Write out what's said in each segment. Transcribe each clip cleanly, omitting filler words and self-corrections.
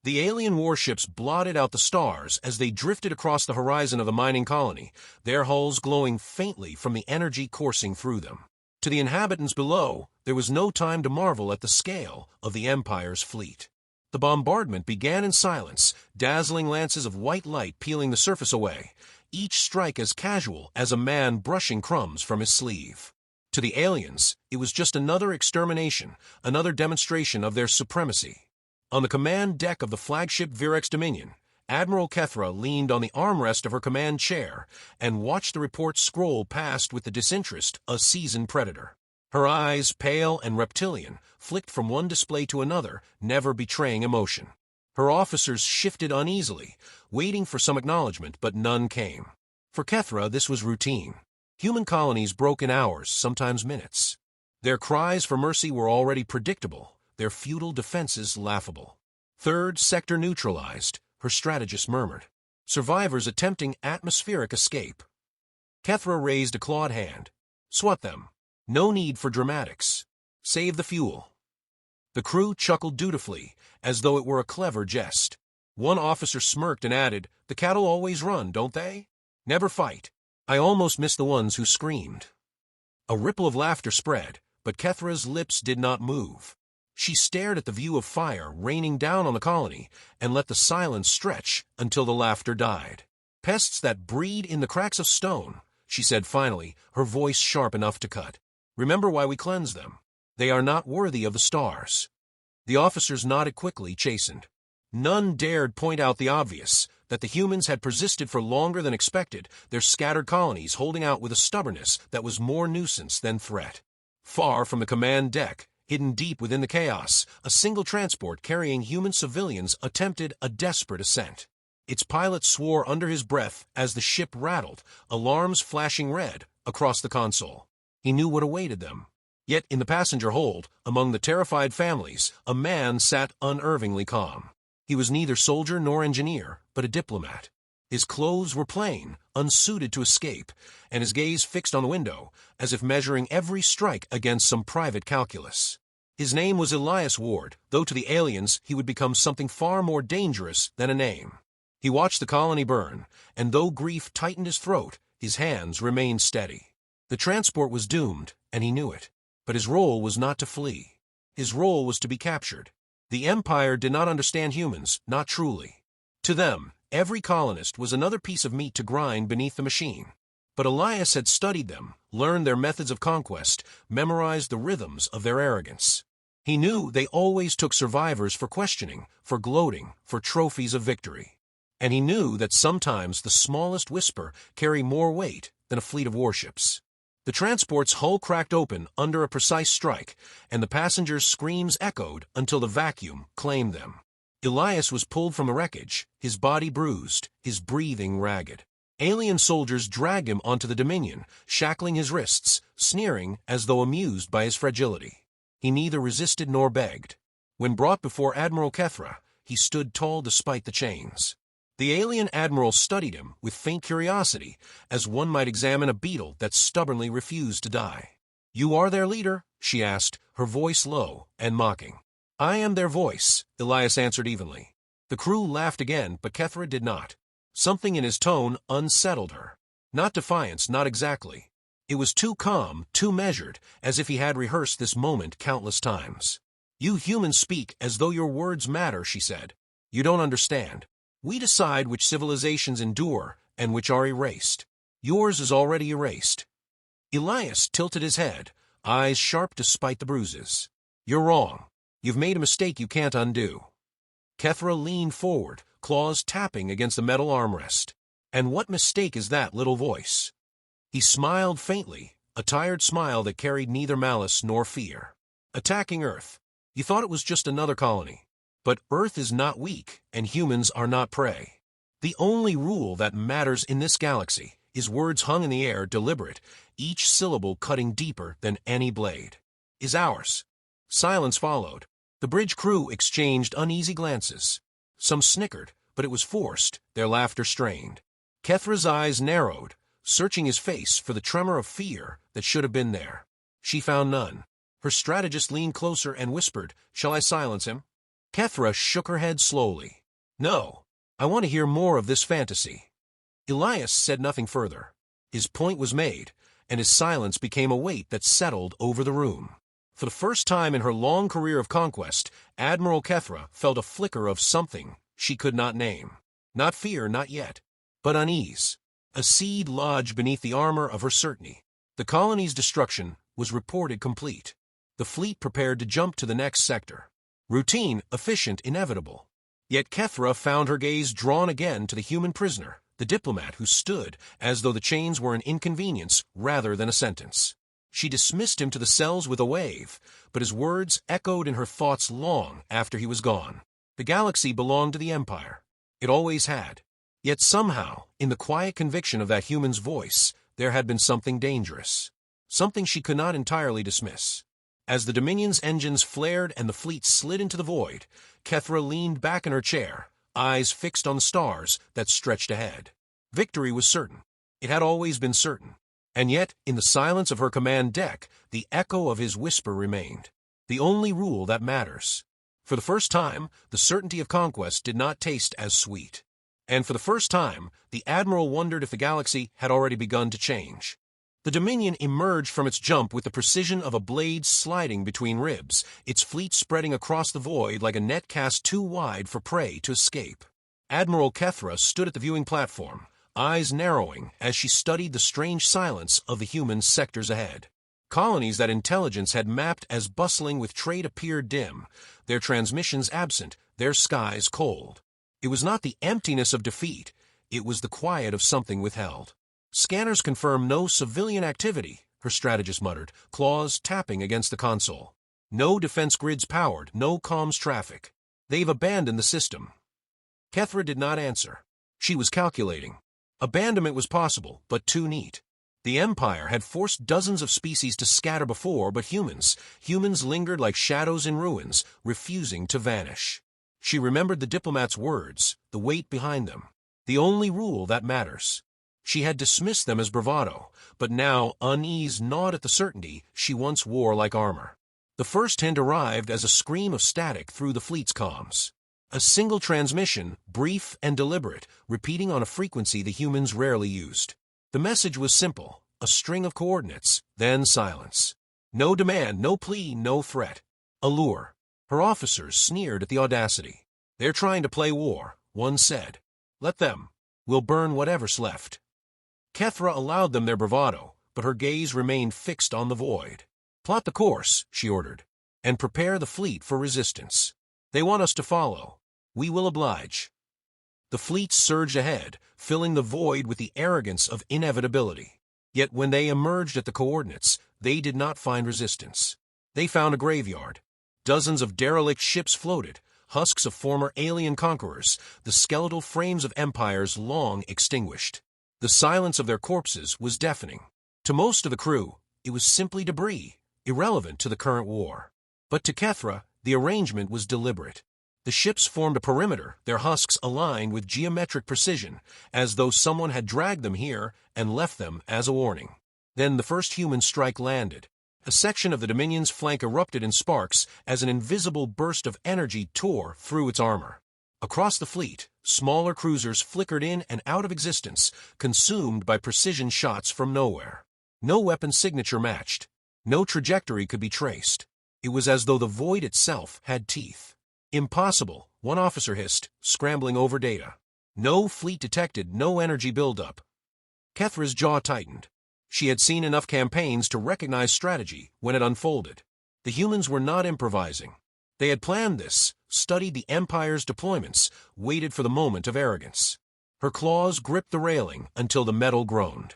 The alien warships blotted out the stars as they drifted across the horizon of the mining colony, their hulls glowing faintly from the energy coursing through them. To the inhabitants below, there was no time to marvel at the scale of the Empire's fleet. The bombardment began in silence, dazzling lances of white light peeling the surface away, each strike as casual as a man brushing crumbs from his sleeve. To the aliens, it was just another extermination, another demonstration of their supremacy. On the command deck of the flagship Virex Dominion, Admiral Kethra leaned on the armrest of her command chair and watched the report scroll past with the disinterest of a seasoned predator. Her eyes, pale and reptilian, flicked from one display to another, never betraying emotion. Her officers shifted uneasily, waiting for some acknowledgement, but none came. For Kethra, this was routine. Human colonies broke in hours, sometimes minutes. Their cries for mercy were already predictable, their futile defenses laughable. Third sector neutralized, her strategist murmured. Survivors attempting atmospheric escape. Kethra raised a clawed hand. Swat them. No need for dramatics. Save the fuel. The crew chuckled dutifully, as though it were a clever jest. One officer smirked and added, "The cattle always run, don't they? Never fight. I almost miss the ones who screamed." A ripple of laughter spread, but Kethra's lips did not move. She stared at the view of fire raining down on the colony and let the silence stretch until the laughter died. "Pests that breed in the cracks of stone," she said finally, her voice sharp enough to cut. "Remember why we cleanse them. They are not worthy of the stars." The officers nodded quickly, chastened. None dared point out the obvious, that the humans had persisted for longer than expected, their scattered colonies holding out with a stubbornness that was more nuisance than threat. Far from the command deck, hidden deep within the chaos, a single transport carrying human civilians attempted a desperate ascent. Its pilot swore under his breath as the ship rattled, alarms flashing red, across the console. He knew what awaited them. Yet in the passenger hold, among the terrified families, a man sat unervingly calm. He was neither soldier nor engineer, but a diplomat. His clothes were plain, unsuited to escape, and his gaze fixed on the window, as if measuring every strike against some private calculus. His name was Elias Ward, though to the aliens he would become something far more dangerous than a name. He watched the colony burn, and though grief tightened his throat, his hands remained steady. The transport was doomed, and he knew it. But his role was not to flee. His role was to be captured. The Empire did not understand humans, not truly. To them, every colonist was another piece of meat to grind beneath the machine. But Elias had studied them, learned their methods of conquest, memorized the rhythms of their arrogance. He knew they always took survivors for questioning, for gloating, for trophies of victory. And he knew that sometimes the smallest whisper carried more weight than a fleet of warships. The transport's hull cracked open under a precise strike, and the passengers' screams echoed until the vacuum claimed them. Elias was pulled from the wreckage, his body bruised, his breathing ragged. Alien soldiers dragged him onto the Dominion, shackling his wrists, sneering as though amused by his fragility. He neither resisted nor begged. When brought before Admiral Kethra, he stood tall despite the chains. The alien admiral studied him with faint curiosity, as one might examine a beetle that stubbornly refused to die. "You are their leader?" she asked, her voice low and mocking. "I am their voice," Elias answered evenly. The crew laughed again, but Kethra did not. Something in his tone unsettled her. Not defiance, not exactly. It was too calm, too measured, as if he had rehearsed this moment countless times. "You humans speak as though your words matter," she said. "You don't understand. We decide which civilizations endure and which are erased. Yours is already erased." Elias tilted his head, eyes sharp despite the bruises. "You're wrong. You've made a mistake you can't undo." Kethra leaned forward, claws tapping against the metal armrest. "And what mistake is that, little voice?" He smiled faintly, a tired smile that carried neither malice nor fear. "Attacking Earth. You thought it was just another colony. But Earth is not weak, and humans are not prey. The only rule that matters in this galaxy is words hung in the air, deliberate, each syllable cutting deeper than any blade. Is ours." Silence followed. The bridge crew exchanged uneasy glances. Some snickered, but it was forced, their laughter strained. Kethra's eyes narrowed, searching his face for the tremor of fear that should have been there. She found none. Her strategist leaned closer and whispered, "Shall I silence him?" Kethra shook her head slowly. No, I want to hear more of this fantasy. Elias said nothing further. His point was made, and his silence became a weight that settled over the room. For the first time in her long career of conquest, Admiral Kethra felt a flicker of something she could not name. Not fear, not yet, but unease. A seed lodged beneath the armor of her certainty. The colony's destruction was reported complete. The fleet prepared to jump to the next sector. Routine, efficient, inevitable. Yet Kethra found her gaze drawn again to the human prisoner, the diplomat who stood as though the chains were an inconvenience rather than a sentence. She dismissed him to the cells with a wave, but his words echoed in her thoughts long after he was gone. The galaxy belonged to the Empire. It always had. Yet somehow, in the quiet conviction of that human's voice, there had been something dangerous. Something she could not entirely dismiss. As the Dominion's engines flared and the fleet slid into the void, Kethra leaned back in her chair, eyes fixed on the stars that stretched ahead. Victory was certain. It had always been certain. And yet, in the silence of her command deck, the echo of his whisper remained. The only rule that matters. For the first time, the certainty of conquest did not taste as sweet. And for the first time, the Admiral wondered if the galaxy had already begun to change. The Dominion emerged from its jump with the precision of a blade sliding between ribs, its fleet spreading across the void like a net cast too wide for prey to escape. Admiral Kethra stood at the viewing platform, eyes narrowing as she studied the strange silence of the human sectors ahead. Colonies that intelligence had mapped as bustling with trade appeared dim, their transmissions absent, their skies cold. It was not the emptiness of defeat, it was the quiet of something withheld. Scanners confirm no civilian activity, her strategist muttered, claws tapping against the console. No defense grids powered, no comms traffic. They've abandoned the system. Kethra did not answer. She was calculating. Abandonment was possible, but too neat. The Empire had forced dozens of species to scatter before, but humans lingered like shadows in ruins, refusing to vanish. She remembered the diplomat's words, the weight behind them. The only rule that matters. She had dismissed them as bravado, but now unease gnawed at the certainty she once wore like armor. The first hint arrived as a scream of static through the fleet's comms. A single transmission, brief and deliberate, repeating on a frequency the humans rarely used. The message was simple, a string of coordinates, then silence. No demand, no plea, no threat. A lure. Her officers sneered at the audacity. They're trying to play war, one said. Let them. We'll burn whatever's left. Kethra allowed them their bravado, but her gaze remained fixed on the void. Plot the course, she ordered, and prepare the fleet for resistance. They want us to follow. We will oblige. The fleet surged ahead, filling the void with the arrogance of inevitability. Yet when they emerged at the coordinates, they did not find resistance. They found a graveyard. Dozens of derelict ships floated, husks of former alien conquerors, the skeletal frames of empires long extinguished. The silence of their corpses was deafening. To most of the crew, it was simply debris, irrelevant to the current war. But to Kethra, the arrangement was deliberate. The ships formed a perimeter, their husks aligned with geometric precision, as though someone had dragged them here and left them as a warning. Then the first human strike landed. A section of the Dominion's flank erupted in sparks as an invisible burst of energy tore through its armor. Across the fleet, smaller cruisers flickered in and out of existence, consumed by precision shots from nowhere. No weapon signature matched. No trajectory could be traced. It was as though the void itself had teeth. Impossible, one officer hissed, scrambling over data. No fleet detected, no energy buildup. Kethra's jaw tightened. She had seen enough campaigns to recognize strategy when it unfolded. The humans were not improvising. They had planned this, studied the Empire's deployments, waited for the moment of arrogance. Her claws gripped the railing until the metal groaned.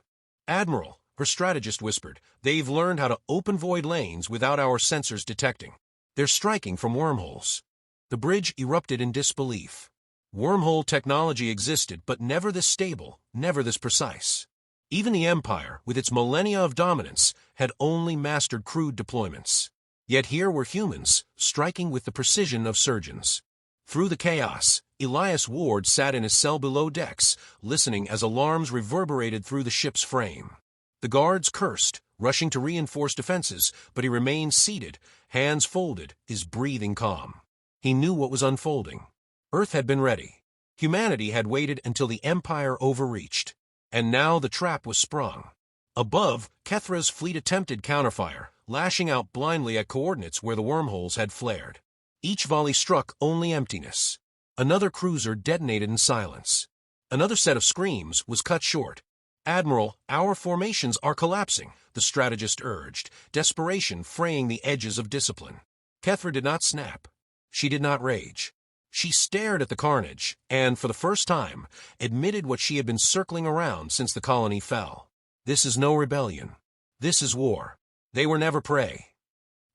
Admiral, her strategist whispered, they've learned how to open void lanes without our sensors detecting. They're striking from wormholes. The bridge erupted in disbelief. Wormhole technology existed, but never this stable, never this precise. Even the Empire, with its millennia of dominance, had only mastered crude deployments. Yet here were humans, striking with the precision of surgeons. Through the chaos, Elias Ward sat in his cell below decks, listening as alarms reverberated through the ship's frame. The guards cursed, rushing to reinforce defenses, but he remained seated, hands folded, his breathing calm. He knew what was unfolding. Earth had been ready. Humanity had waited until the Empire overreached. And now the trap was sprung. Above, Kethra's fleet attempted counterfire, lashing out blindly at coordinates where the wormholes had flared. Each volley struck only emptiness. Another cruiser detonated in silence. Another set of screams was cut short. "Admiral, our formations are collapsing," the strategist urged, desperation fraying the edges of discipline. Kethra did not snap. She did not rage. She stared at the carnage, and, for the first time, admitted what she had been circling around since the colony fell. This is no rebellion. This is war. They were never prey.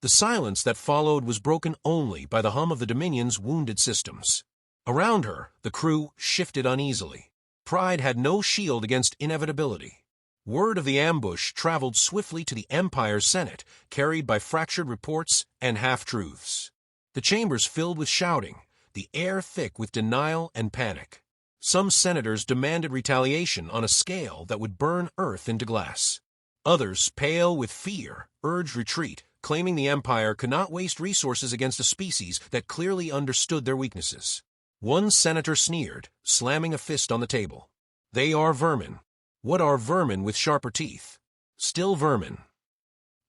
The silence that followed was broken only by the hum of the Dominion's wounded systems. Around her, the crew shifted uneasily. Pride had no shield against inevitability. Word of the ambush traveled swiftly to the Empire's Senate, carried by fractured reports and half-truths. The chambers filled with shouting, the air thick with denial and panic. Some senators demanded retaliation on a scale that would burn Earth into glass. Others, pale with fear, urged retreat, claiming the Empire could not waste resources against a species that clearly understood their weaknesses. One senator sneered, slamming a fist on the table. "They are vermin. What are vermin with sharper teeth? Still vermin."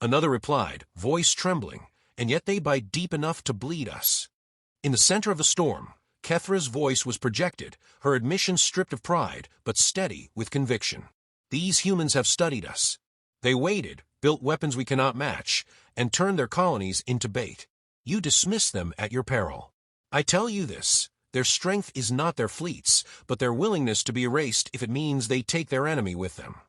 Another replied, voice trembling, "And yet they bite deep enough to bleed us." In the center of the storm, Kethra's voice was projected, her admission stripped of pride, but steady with conviction. "These humans have studied us. They waited, built weapons we cannot match, and turned their colonies into bait. You dismiss them at your peril. I tell you this, their strength is not their fleets, but their willingness to be erased if it means they take their enemy with them."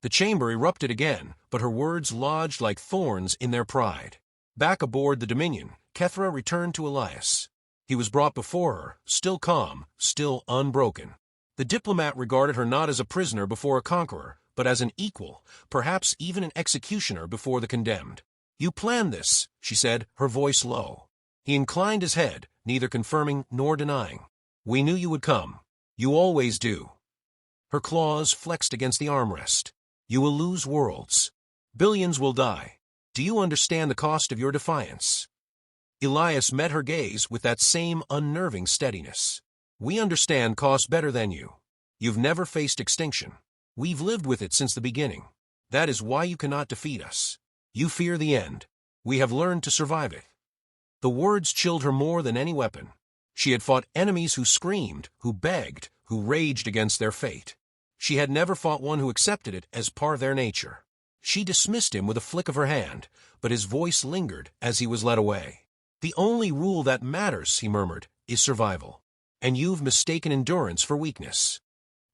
The chamber erupted again, but her words lodged like thorns in their pride. Back aboard the Dominion, Kethra returned to Elias. He was brought before her, still calm, still unbroken. The diplomat regarded her not as a prisoner before a conqueror, but as an equal, perhaps even an executioner before the condemned. "You planned this," she said, her voice low. He inclined his head, neither confirming nor denying. "We knew you would come. You always do." Her claws flexed against the armrest. "You will lose worlds. Billions will die. Do you understand the cost of your defiance?" Elias met her gaze with that same unnerving steadiness. "We understand cost better than you. You've never faced extinction. We've lived with it since the beginning. That is why you cannot defeat us. You fear the end. We have learned to survive it." The words chilled her more than any weapon. She had fought enemies who screamed, who begged, who raged against their fate. She had never fought one who accepted it as part of their nature. She dismissed him with a flick of her hand, but his voice lingered as he was led away. "The only rule that matters," he murmured, "is survival. And you've mistaken endurance for weakness."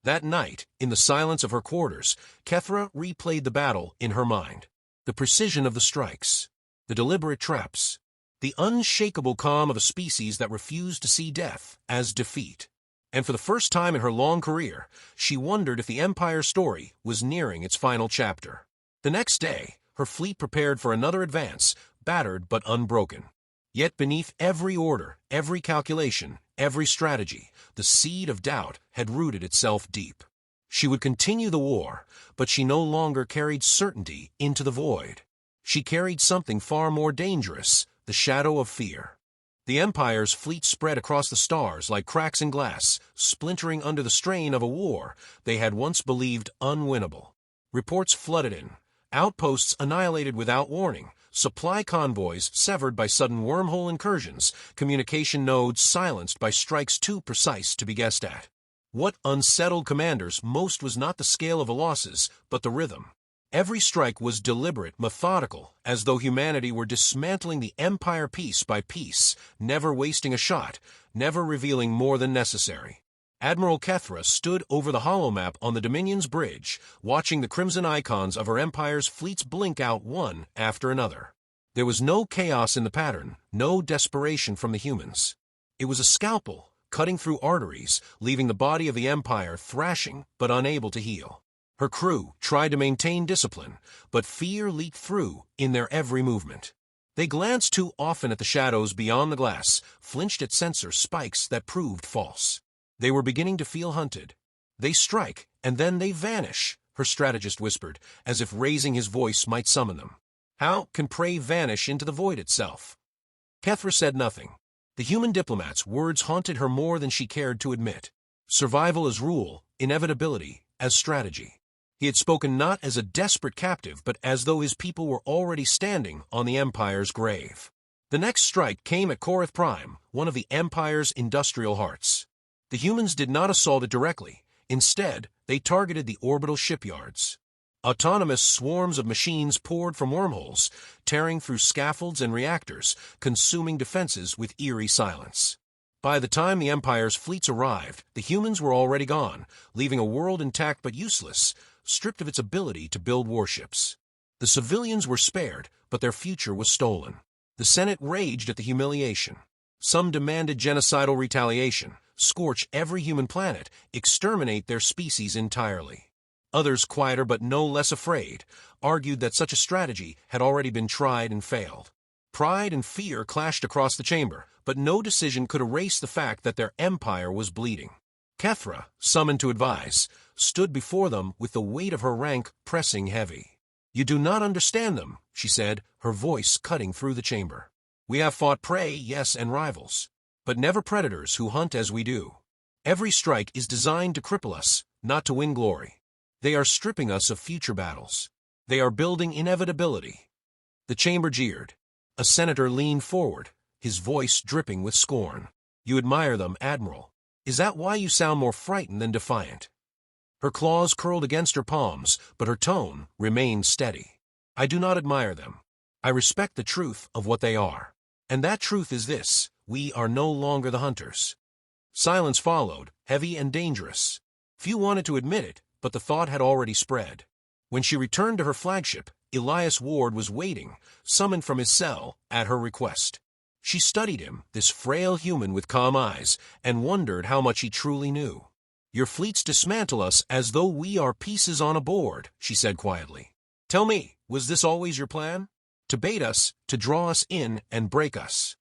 That night, in the silence of her quarters, Kethra replayed the battle in her mind. The precision of the strikes, the deliberate traps, the unshakable calm of a species that refused to see death as defeat. And for the first time in her long career, she wondered if the Empire's story was nearing its final chapter. The next day, her fleet prepared for another advance, battered but unbroken. Yet beneath every order, every calculation, every strategy, the seed of doubt had rooted itself deep. She would continue the war, but she no longer carried certainty into the void. She carried something far more dangerous, the shadow of fear. The Empire's fleet spread across the stars like cracks in glass, splintering under the strain of a war they had once believed unwinnable. Reports flooded in, outposts annihilated without warning, supply convoys severed by sudden wormhole incursions, communication nodes silenced by strikes too precise to be guessed at. What unsettled commanders most was not the scale of the losses, but the rhythm. Every strike was deliberate, methodical, as though humanity were dismantling the Empire piece by piece, never wasting a shot, never revealing more than necessary. Admiral Kethra stood over the holomap on the Dominion's bridge, watching the crimson icons of her Empire's fleets blink out one after another. There was no chaos in the pattern, no desperation from the humans. It was a scalpel, cutting through arteries, leaving the body of the Empire thrashing but unable to heal. Her crew tried to maintain discipline, but fear leaked through in their every movement. They glanced too often at the shadows beyond the glass, flinched at sensor spikes that proved false. They were beginning to feel hunted. "They strike, and then they vanish," her strategist whispered, as if raising his voice might summon them. "How can prey vanish into the void itself?" Kethra said nothing. The human diplomat's words haunted her more than she cared to admit. Survival as rule, inevitability as strategy. He had spoken not as a desperate captive, but as though his people were already standing on the Empire's grave. The next strike came at Korath Prime, one of the Empire's industrial hearts. The humans did not assault it directly. Instead, they targeted the orbital shipyards. Autonomous swarms of machines poured from wormholes, tearing through scaffolds and reactors, consuming defenses with eerie silence. By the time the Empire's fleets arrived, the humans were already gone, leaving a world intact but useless, stripped of its ability to build warships. The civilians were spared, but their future was stolen. The Senate raged at the humiliation. Some demanded genocidal retaliation, scorch every human planet, exterminate their species entirely. Others, quieter but no less afraid, argued that such a strategy had already been tried and failed. Pride and fear clashed across the chamber, but no decision could erase the fact that their empire was bleeding. Kethra, summoned to advise, stood before them with the weight of her rank pressing heavy. "You do not understand them," she said, her voice cutting through the chamber. "We have fought prey, yes, and rivals, but never predators who hunt as we do. Every strike is designed to cripple us, not to win glory. They are stripping us of future battles. They are building inevitability." The chamber jeered. A senator leaned forward, his voice dripping with scorn. "You admire them, Admiral. Is that why you sound more frightened than defiant?" Her claws curled against her palms, but her tone remained steady. "I do not admire them. I respect the truth of what they are. And that truth is this: we are no longer the hunters." Silence followed, heavy and dangerous. Few wanted to admit it, but the thought had already spread. When she returned to her flagship, Elias Ward was waiting, summoned from his cell, at her request. She studied him, this frail human with calm eyes, and wondered how much he truly knew. "Your fleets dismantle us as though we are pieces on a board," she said quietly. "Tell me, was this always your plan? To bait us, to draw us in and break us?"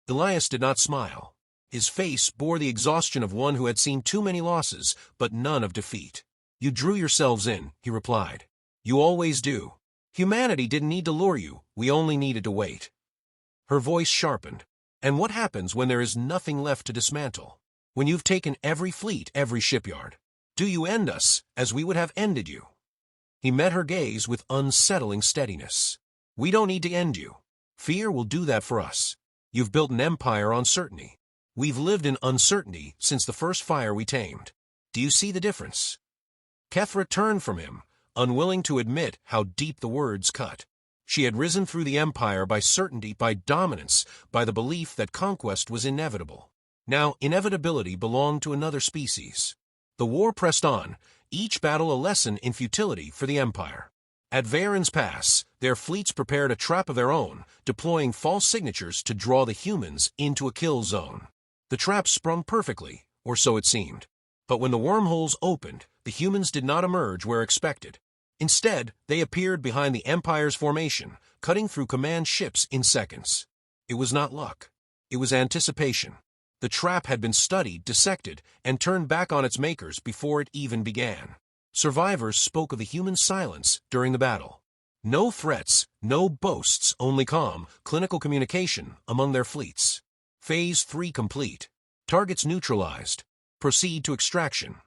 Elias did not smile. His face bore the exhaustion of one who had seen too many losses, but none of defeat. "You drew yourselves in," he replied. "You always do. Humanity didn't need to lure you, we only needed to wait." Her voice sharpened. "And what happens when there is nothing left to dismantle? When you've taken every fleet, every shipyard? Do you end us, as we would have ended you?" He met her gaze with unsettling steadiness. "We don't need to end you. Fear will do that for us. You've built an empire on certainty. We've lived in uncertainty since the first fire we tamed. Do you see the difference?" Kethra turned from him, unwilling to admit how deep the words cut. She had risen through the empire by certainty, by dominance, by the belief that conquest was inevitable. Now, inevitability belonged to another species. The war pressed on, each battle a lesson in futility for the empire. At Varen's Pass, their fleets prepared a trap of their own, deploying false signatures to draw the humans into a kill zone. The trap sprung perfectly, or so it seemed. But when the wormholes opened, the humans did not emerge where expected. Instead, they appeared behind the Empire's formation, cutting through command ships in seconds. It was not luck. It was anticipation. The trap had been studied, dissected, and turned back on its makers before it even began. Survivors spoke of the human silence during the battle. No threats, no boasts, only calm, clinical communication among their fleets. Phase 3 complete. Targets neutralized. Proceed to extraction.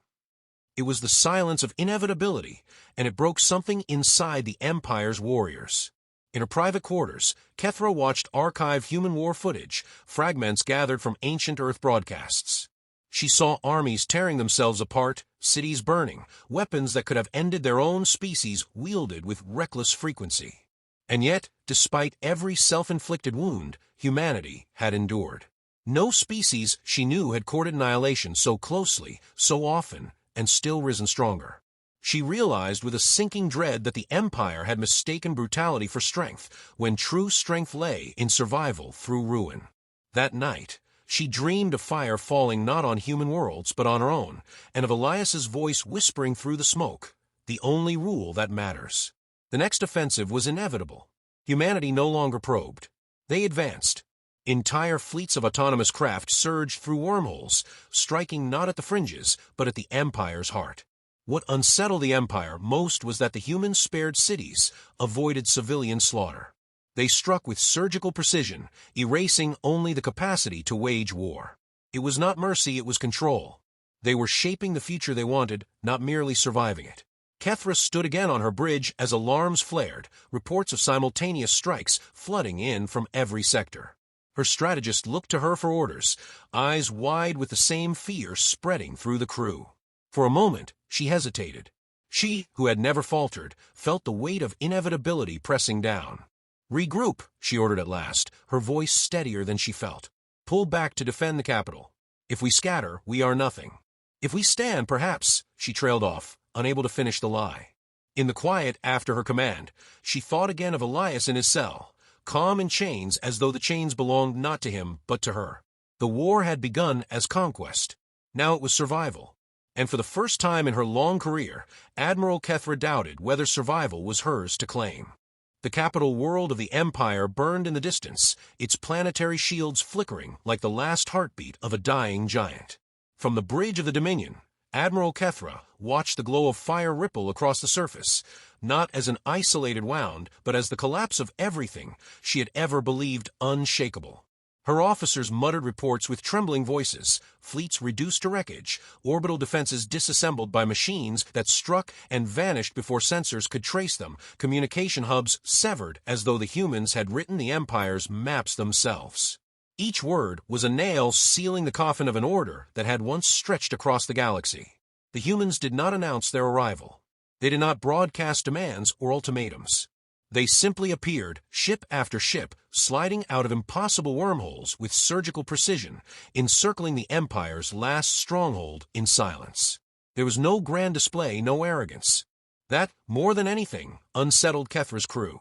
It was the silence of inevitability, and it broke something inside the Empire's warriors. In her private quarters, Kethra watched archived human war footage, fragments gathered from ancient Earth broadcasts. She saw armies tearing themselves apart, cities burning, weapons that could have ended their own species wielded with reckless frequency. And yet, despite every self-inflicted wound, humanity had endured. No species, she knew, had courted annihilation so closely, so often, and still risen stronger. She realized with a sinking dread that the Empire had mistaken brutality for strength, when true strength lay in survival through ruin. That night, she dreamed of fire falling not on human worlds, but on her own, and of Elias's voice whispering through the smoke, "The only rule that matters." The next offensive was inevitable. Humanity no longer probed. They advanced. Entire fleets of autonomous craft surged through wormholes, striking not at the fringes, but at the Empire's heart. What unsettled the Empire most was that the humans spared cities, avoided civilian slaughter. They struck with surgical precision, erasing only the capacity to wage war. It was not mercy, it was control. They were shaping the future they wanted, not merely surviving it. Kethra stood again on her bridge as alarms flared, reports of simultaneous strikes flooding in from every sector. Her strategist looked to her for orders, eyes wide with the same fear spreading through the crew. For a moment, she hesitated. She, who had never faltered, felt the weight of inevitability pressing down. "Regroup," she ordered at last, her voice steadier than she felt. "Pull back to defend the capital. If we scatter, we are nothing. If we stand, perhaps," she trailed off, unable to finish the lie. In the quiet after her command, she thought again of Elias in his cell, calm in chains as though the chains belonged not to him but to her. The war had begun as conquest. Now it was survival. And for the first time in her long career, Admiral Kethra doubted whether survival was hers to claim. The capital world of the Empire burned in the distance, its planetary shields flickering like the last heartbeat of a dying giant. From the bridge of the Dominion, Admiral Kethra watched the glow of fire ripple across the surface, not as an isolated wound, but as the collapse of everything she had ever believed unshakable. Her officers muttered reports with trembling voices, fleets reduced to wreckage, orbital defenses disassembled by machines that struck and vanished before sensors could trace them, communication hubs severed as though the humans had written the Empire's maps themselves. Each word was a nail sealing the coffin of an order that had once stretched across the galaxy. The humans did not announce their arrival. They did not broadcast demands or ultimatums. They simply appeared, ship after ship, sliding out of impossible wormholes with surgical precision, encircling the Empire's last stronghold in silence. There was no grand display, no arrogance. That, more than anything, unsettled Kethra's crew.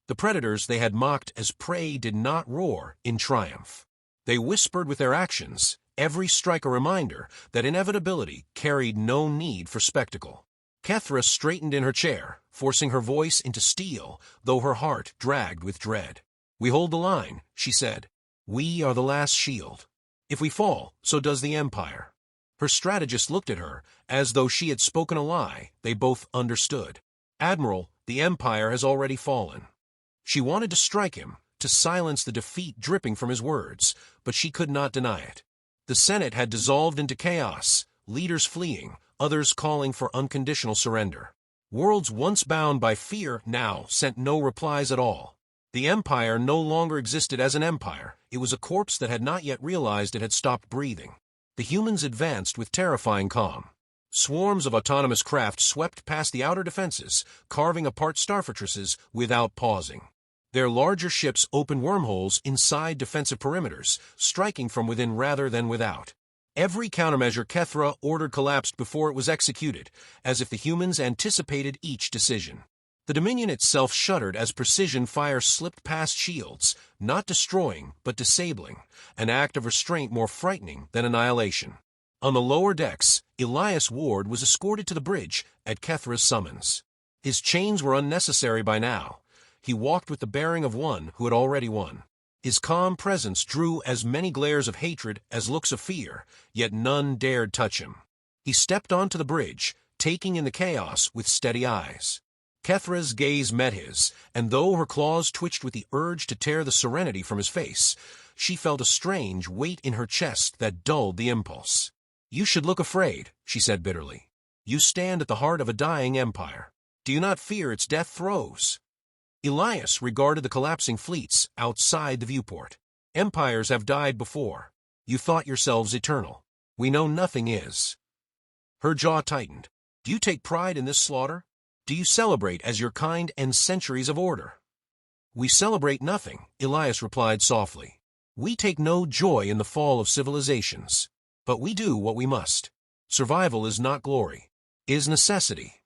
The predators they had mocked as prey did not roar in triumph. They whispered with their actions, every strike a reminder that inevitability carried no need for spectacle. Kethra straightened in her chair, forcing her voice into steel, though her heart dragged with dread. "We hold the line," she said. "We are the last shield. If we fall, so does the Empire." Her strategist looked at her, as though she had spoken a lie. They both understood. "Admiral, the Empire has already fallen." She wanted to strike him, to silence the defeat dripping from his words, but she could not deny it. The Senate had dissolved into chaos, leaders fleeing, others calling for unconditional surrender. Worlds once bound by fear now sent no replies at all. The Empire no longer existed as an empire. It was a corpse that had not yet realized it had stopped breathing. The humans advanced with terrifying calm. Swarms of autonomous craft swept past the outer defenses, carving apart star fortresses without pausing. Their larger ships opened wormholes inside defensive perimeters, striking from within rather than without. Every countermeasure Kethra ordered collapsed before it was executed, as if the humans anticipated each decision. The Dominion itself shuddered as precision fire slipped past shields, not destroying but disabling, an act of restraint more frightening than annihilation. On the lower decks, Elias Ward was escorted to the bridge at Kethra's summons. His chains were unnecessary by now. He walked with the bearing of one who had already won. His calm presence drew as many glares of hatred as looks of fear, yet none dared touch him. He stepped onto the bridge, taking in the chaos with steady eyes. Kethra's gaze met his, and though her claws twitched with the urge to tear the serenity from his face, she felt a strange weight in her chest that dulled the impulse. "You should look afraid," she said bitterly. "You stand at the heart of a dying empire. Do you not fear its death throes?" Elias regarded the collapsing fleets outside the viewport. "Empires have died before. You thought yourselves eternal. We know nothing is." Her jaw tightened. "Do you take pride in this slaughter? Do you celebrate as your kind end centuries of order?" "We celebrate nothing," Elias replied softly. "We take no joy in the fall of civilizations. But we do what we must. Survival is not glory. It is necessity."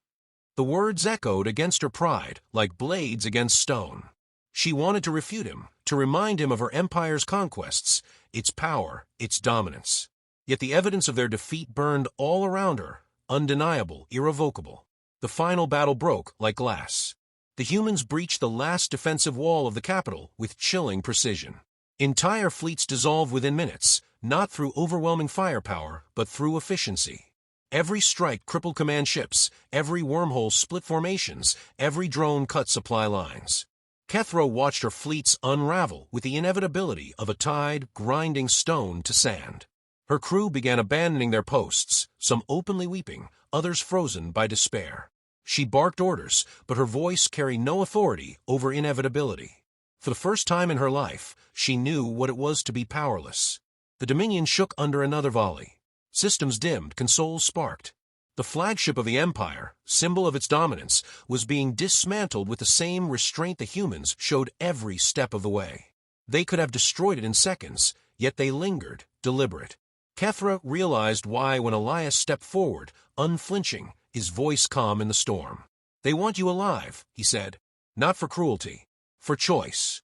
The words echoed against her pride like blades against stone. She wanted to refute him, to remind him of her empire's conquests, its power, its dominance. Yet the evidence of their defeat burned all around her, undeniable, irrevocable. The final battle broke like glass. The humans breached the last defensive wall of the capital with chilling precision. Entire fleets dissolved within minutes, not through overwhelming firepower, but through efficiency. Every strike crippled command ships, every wormhole split formations, every drone cut supply lines. Kethra watched her fleets unravel with the inevitability of a tide grinding stone to sand. Her crew began abandoning their posts, some openly weeping, others frozen by despair. She barked orders, but her voice carried no authority over inevitability. For the first time in her life, she knew what it was to be powerless. The Dominion shook under another volley. Systems dimmed, consoles sparked. The flagship of the Empire, symbol of its dominance, was being dismantled with the same restraint the humans showed every step of the way. They could have destroyed it in seconds, yet they lingered, deliberate. Kethra realized why when Elias stepped forward, unflinching, his voice calm in the storm. "They want you alive," he said. "Not for cruelty. For choice."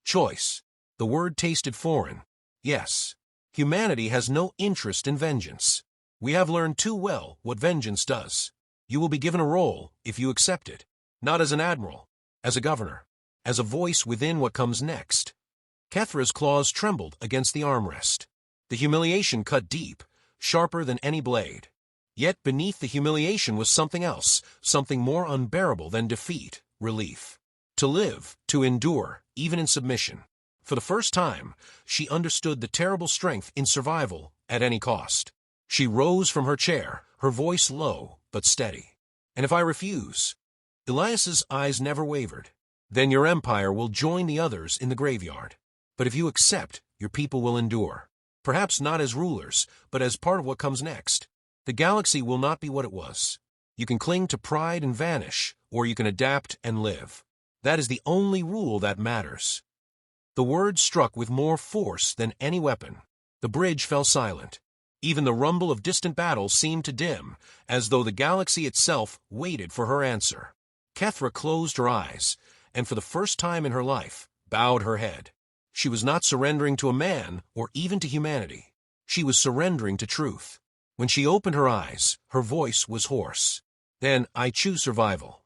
Choice. The word tasted foreign. Yes. Humanity has no interest in vengeance. We have learned too well what vengeance does. You will be given a role if you accept it, not as an admiral, as a governor, as a voice within what comes next. Kethra's claws trembled against the armrest. The humiliation cut deep, sharper than any blade. Yet beneath the humiliation was something else, something more unbearable than defeat, relief. To live, to endure, even in submission. For the first time, she understood the terrible strength in survival at any cost. She rose from her chair, her voice low but steady. "And if I refuse?" Elias's eyes never wavered. "Then your empire will join the others in the graveyard. But if you accept, your people will endure. Perhaps not as rulers, but as part of what comes next. The galaxy will not be what it was. You can cling to pride and vanish, or you can adapt and live. That is the only rule that matters." The words struck with more force than any weapon. The bridge fell silent. Even the rumble of distant battle seemed to dim, as though the galaxy itself waited for her answer. Kethra closed her eyes, and for the first time in her life, bowed her head. She was not surrendering to a man or even to humanity. She was surrendering to truth. When she opened her eyes, her voice was hoarse. "Then I choose survival."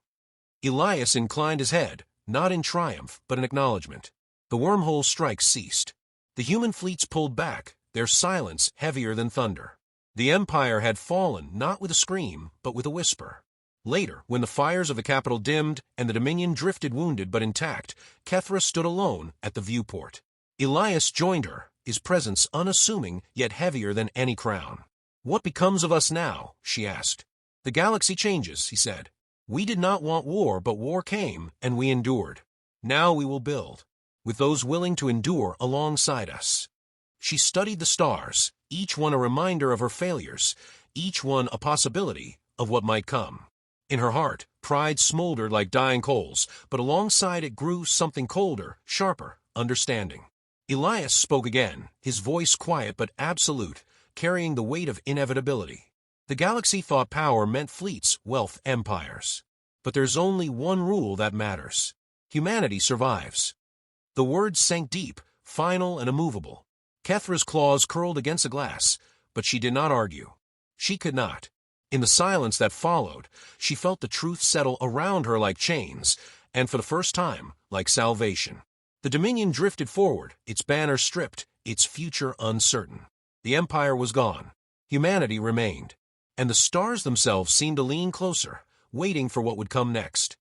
Elias inclined his head, not in triumph, but in acknowledgement. The wormhole strikes ceased. The human fleets pulled back, their silence heavier than thunder. The Empire had fallen not with a scream, but with a whisper. Later, when the fires of the capital dimmed and the Dominion drifted wounded but intact, Kethra stood alone at the viewport. Elias joined her, his presence unassuming yet heavier than any crown. "What becomes of us now?" she asked. "The galaxy changes," he said. "We did not want war, but war came, and we endured. Now we will build, with those willing to endure alongside us." She studied the stars, each one a reminder of her failures, each one a possibility of what might come. In her heart, pride smoldered like dying coals, but alongside it grew something colder, sharper, understanding. Elias spoke again, his voice quiet but absolute, carrying the weight of inevitability. "The galaxy thought power meant fleets, wealth, empires. But there's only one rule that matters. Humanity survives." The words sank deep, final and immovable. Kethra's claws curled against the glass, but she did not argue. She could not. In the silence that followed, she felt the truth settle around her like chains, and for the first time, like salvation. The Dominion drifted forward, its banner stripped, its future uncertain. The Empire was gone. Humanity remained. And the stars themselves seemed to lean closer, waiting for what would come next.